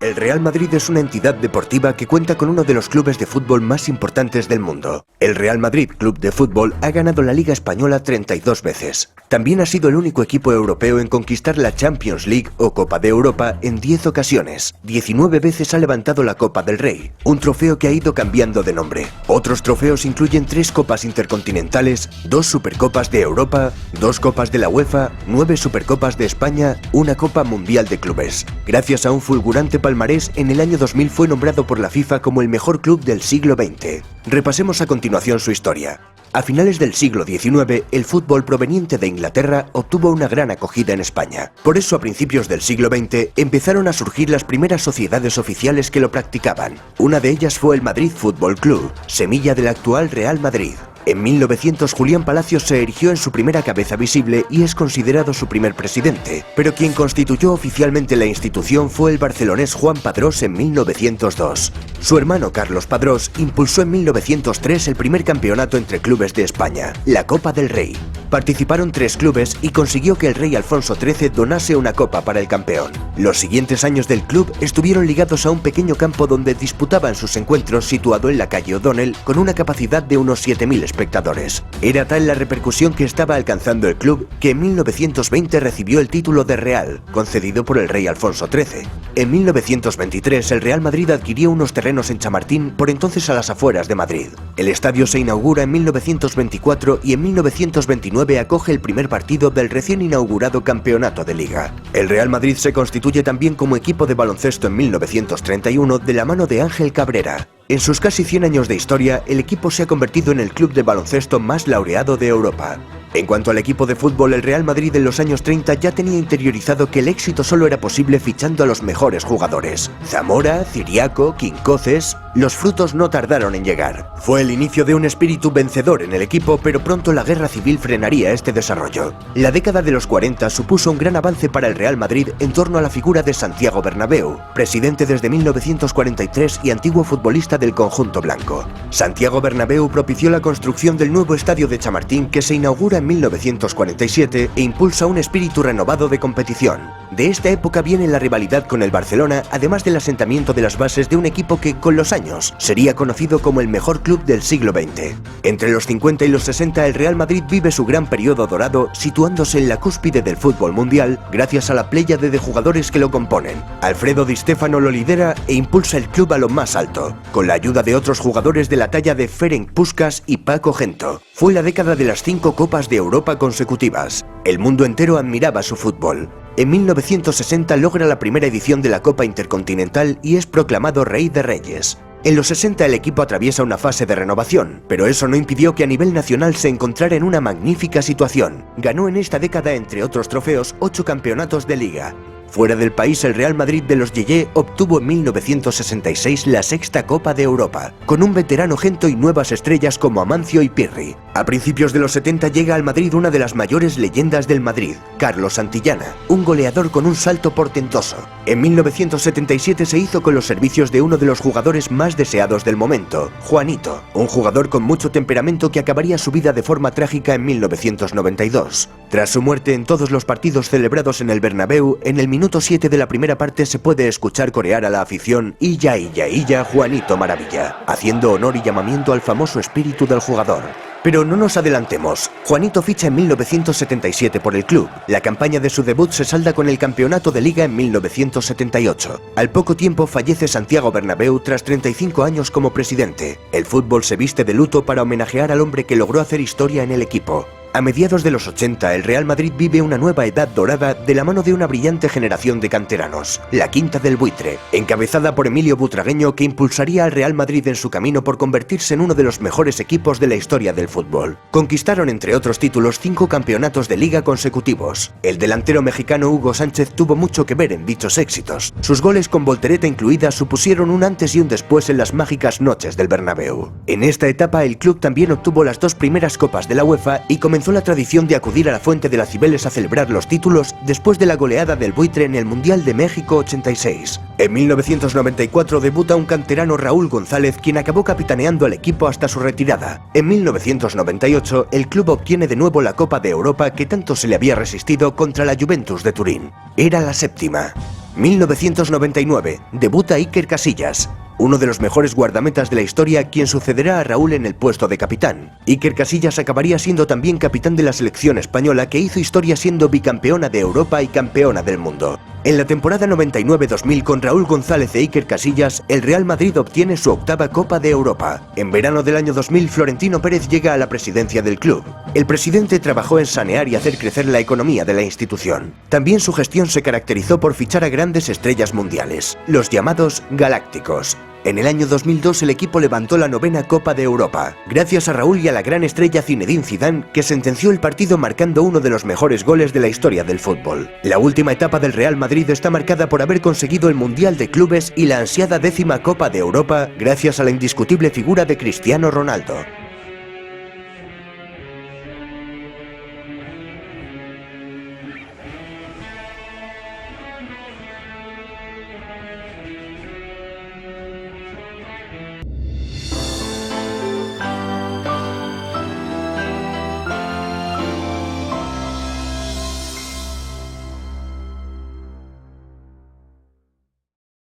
El Real Madrid es una entidad deportiva que cuenta con uno de los clubes de fútbol más importantes del mundo. El Real Madrid Club de Fútbol ha ganado la Liga Española 32 veces. También ha sido el único equipo europeo en conquistar la Champions League o Copa de Europa en 10 ocasiones. 19 veces ha levantado la Copa del Rey, un trofeo que ha ido cambiando de nombre. Otros trofeos incluyen 3 Copas Intercontinentales, 2 Supercopas de Europa, 2 Copas de la UEFA, 9 Supercopas de España, una Copa Mundial de Clubes. Gracias a un fulgurante palmarés, en el año 2000 fue nombrado por la FIFA como el mejor club del siglo XX. Repasemos a continuación su historia. A finales del siglo XIX, el fútbol proveniente de Inglaterra obtuvo una gran acogida en España. Por eso, a principios del siglo XX, empezaron a surgir las primeras sociedades oficiales que lo practicaban. Una de ellas fue el Madrid Fútbol Club, semilla del actual Real Madrid. En 1900 Julián Palacios se erigió en su primera cabeza visible y es considerado su primer presidente, pero quien constituyó oficialmente la institución fue el barcelonés Juan Padrós en 1902. Su hermano Carlos Padrós impulsó en 1903 el primer campeonato entre clubes de España, la Copa del Rey. Participaron 3 clubes y consiguió que el rey Alfonso XIII donase una copa para el campeón. Los siguientes años del club estuvieron ligados a un pequeño campo donde disputaban sus encuentros situado en la calle O'Donnell con una capacidad de unos 7.000 espectadores. Era tal la repercusión que estaba alcanzando el club que en 1920 recibió el título de Real, concedido por el rey Alfonso XIII. En 1923 el Real Madrid adquirió unos terrenos en Chamartín, por entonces a las afueras de Madrid. El estadio se inaugura en 1924 y en 1929 acoge el primer partido del recién inaugurado campeonato de Liga. El Real Madrid se constituye también como equipo de baloncesto en 1931 de la mano de Ángel Cabrera. En sus casi 100 años de historia, el equipo se ha convertido en el club de baloncesto más laureado de Europa. En cuanto al equipo de fútbol, el Real Madrid en los años 30 ya tenía interiorizado que el éxito solo era posible fichando a los mejores jugadores. Zamora, Ciriaco, Quincoces... Los frutos no tardaron en llegar. Fue el inicio de un espíritu vencedor en el equipo, pero pronto la guerra civil frenaría este desarrollo. La década de los 40 supuso un gran avance para el Real Madrid en torno a la figura de Santiago Bernabéu, presidente desde 1943 y antiguo futbolista del conjunto blanco. Santiago Bernabéu propició la construcción del nuevo estadio de Chamartín, que se inaugura en 1947 e impulsa un espíritu renovado de competición. De esta época viene la rivalidad con el Barcelona, además del asentamiento de las bases de un equipo que, con los años, sería conocido como el mejor club del siglo XX. Entre los 50 y los 60, el Real Madrid vive su gran periodo dorado, situándose en la cúspide del fútbol mundial gracias a la pléyade de jugadores que lo componen. Alfredo Di Stéfano lo lidera e impulsa el club a lo más alto, con la ayuda de otros jugadores de la talla de Ferenc Puskás y Paco Gento. Fue la década de las 5 Copas de Europa consecutivas. El mundo entero admiraba su fútbol. En 1960 logra la primera edición de la Copa Intercontinental y es proclamado Rey de Reyes. En los 60 el equipo atraviesa una fase de renovación, pero eso no impidió que a nivel nacional se encontrara en una magnífica situación. Ganó en esta década, entre otros trofeos, 8 campeonatos de Liga. Fuera del país, el Real Madrid de los Yeye obtuvo en 1966 la 6ª Copa de Europa, con un veterano Gento y nuevas estrellas como Amancio y Pirri. A principios de los 70 llega al Madrid una de las mayores leyendas del Madrid, Carlos Santillana, un goleador con un salto portentoso. En 1977 se hizo con los servicios de uno de los jugadores más deseados del momento, Juanito, un jugador con mucho temperamento que acabaría su vida de forma trágica en 1992. Tras su muerte, en todos los partidos celebrados en el Bernabéu, en el minuto 7 de la primera parte se puede escuchar corear a la afición "Illa, illa, illa, Juanito Maravilla", haciendo honor y llamamiento al famoso espíritu del jugador. Pero no nos adelantemos. Juanito ficha en 1977 por el club. La campaña de su debut se salda con el campeonato de Liga en 1978. Al poco tiempo fallece Santiago Bernabéu tras 35 años como presidente. El fútbol se viste de luto para homenajear al hombre que logró hacer historia en el equipo. A mediados de los 80, el Real Madrid vive una nueva edad dorada de la mano de una brillante generación de canteranos, la Quinta del Buitre, encabezada por Emilio Butragueño, que impulsaría al Real Madrid en su camino por convertirse en uno de los mejores equipos de la historia del fútbol. Conquistaron, entre otros títulos, 5 campeonatos de Liga consecutivos. El delantero mexicano Hugo Sánchez tuvo mucho que ver en dichos éxitos. Sus goles con voltereta incluida supusieron un antes y un después en las mágicas noches del Bernabéu. En esta etapa, el club también obtuvo las 2 primeras copas de la UEFA y comenzó la tradición de acudir a la Fuente de las Cibeles a celebrar los títulos después de la goleada del Buitre en el Mundial de México 86. En 1994 debuta un canterano, Raúl González, quien acabó capitaneando al equipo hasta su retirada. En 1998 el club obtiene de nuevo la Copa de Europa que tanto se le había resistido contra la Juventus de Turín. Era la 7ª. 1999, debuta Iker Casillas, uno de los mejores guardametas de la historia, quien sucederá a Raúl en el puesto de capitán. Iker Casillas acabaría siendo también capitán de la selección española, que hizo historia siendo bicampeona de Europa y campeona del mundo. En la temporada 99-2000, con Raúl González e Iker Casillas, el Real Madrid obtiene su octava Copa de Europa. En verano del año 2000, Florentino Pérez llega a la presidencia del club. El presidente trabajó en sanear y hacer crecer la economía de la institución. También su gestión se caracterizó por fichar a grandes estrellas mundiales, los llamados galácticos. En el año 2002 el equipo levantó la 9ª Copa de Europa, gracias a Raúl y a la gran estrella Zinedine Zidane, que sentenció el partido marcando uno de los mejores goles de la historia del fútbol. La última etapa del Real Madrid está marcada por haber conseguido el Mundial de Clubes y la ansiada 10ª Copa de Europa, gracias a la indiscutible figura de Cristiano Ronaldo.